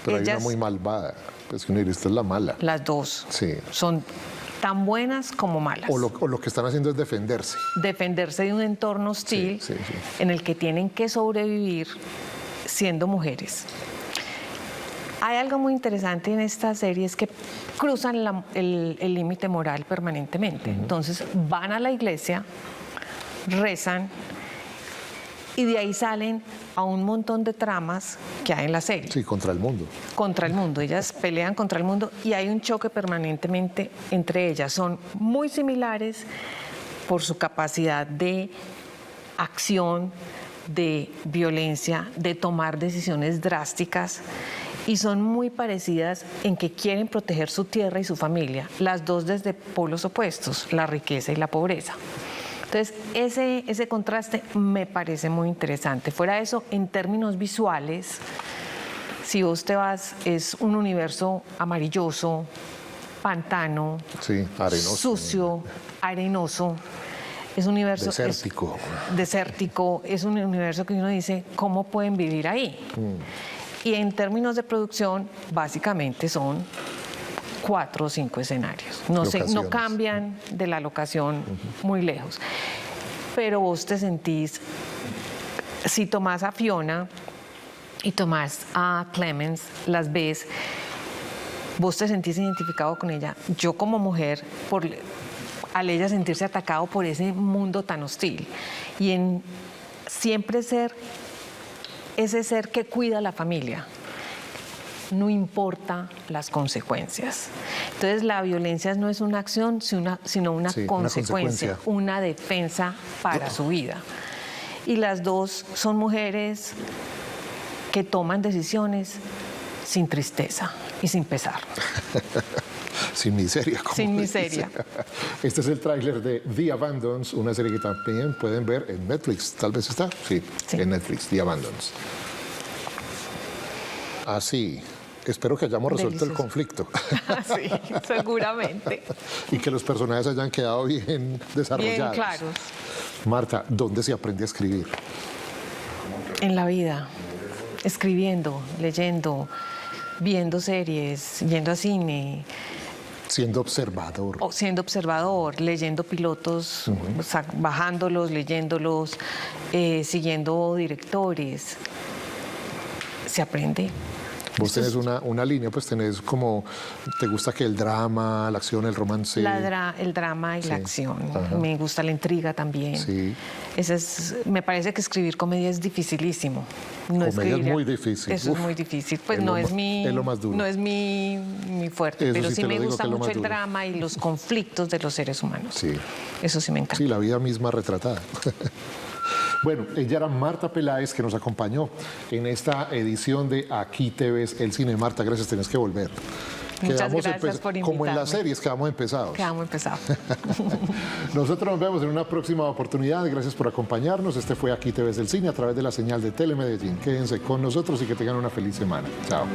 pero ellas, hay una muy malvada, pues que esta es la mala. Las dos sí. Son tan buenas como malas. O lo que están haciendo es defenderse. Defenderse de un entorno hostil en el que tienen que sobrevivir siendo mujeres. Hay algo muy interesante en esta serie, es que cruzan el límite moral permanentemente. Entonces van a la iglesia, rezan y de ahí salen a un montón de tramas que hay en la serie. Sí, contra el mundo. Contra el mundo. Ellas pelean contra el mundo y hay un choque permanentemente entre ellas. Son muy similares por su capacidad de acción, de violencia, de tomar decisiones drásticas. Y son muy parecidas en que quieren proteger su tierra y su familia, las dos desde polos opuestos, la riqueza y la pobreza. Entonces, ese contraste me parece muy interesante. Fuera de eso, en términos visuales, si vos te vas, es un universo amarilloso, pantano, sí, arenoso, sucio, arenoso. Es un universo desértico. Desértico, es un universo que uno dice, ¿cómo pueden vivir ahí? Y en términos de producción, básicamente son 4 o 5 escenarios. No cambian de la locación muy lejos. Pero vos te sentís, si tomás a Fiona y tomás a Clemens, las ves, vos te sentís identificado con ella. Yo como mujer, al ella sentirse atacado por ese mundo tan hostil. Y en siempre ser ese ser que cuida a la familia, no importa las consecuencias. Entonces la violencia no es una acción, sino una consecuencia, una defensa para su vida. Y las dos son mujeres que toman decisiones sin tristeza y sin pesar. Sin miseria. Sin miseria. Este es el tráiler de The Abandons, una serie que también pueden ver en Netflix. ¿Tal vez está? Sí, en Netflix, The Abandons. Así. Espero que hayamos resuelto el conflicto. Sí, seguramente. Y que los personajes hayan quedado bien desarrollados. Bien claros. Marta, ¿dónde se aprende a escribir? En la vida. Escribiendo, leyendo, viendo series, yendo a cine. Siendo observador. O siendo observador, leyendo pilotos, o sea, bajándolos, leyéndolos, siguiendo directores. Se aprende. Vos tenés una línea, pues tenés como, ¿te gusta que el drama, la acción, el romance? El drama y la acción. Ajá. Me gusta la intriga también. Sí. Me parece que escribir comedia es dificilísimo. Comedia es muy difícil. Eso es muy difícil. Pues no es lo más duro. No es mi fuerte, pero sí me gusta mucho el drama y los conflictos de los seres humanos. Sí. Eso sí me encanta. Sí, la vida misma retratada. Bueno, ella era Marta Peláez, que nos acompañó en esta edición de Aquí te ves el cine. Marta, gracias, tenés que volver. Muchas gracias por invitarme. Como en las series, quedamos empezados. Quedamos empezados. Nosotros nos vemos en una próxima oportunidad. Gracias por acompañarnos. Este fue Aquí te ves el cine a través de la señal de Telemedellín. Quédense con nosotros y que tengan una feliz semana. Chao.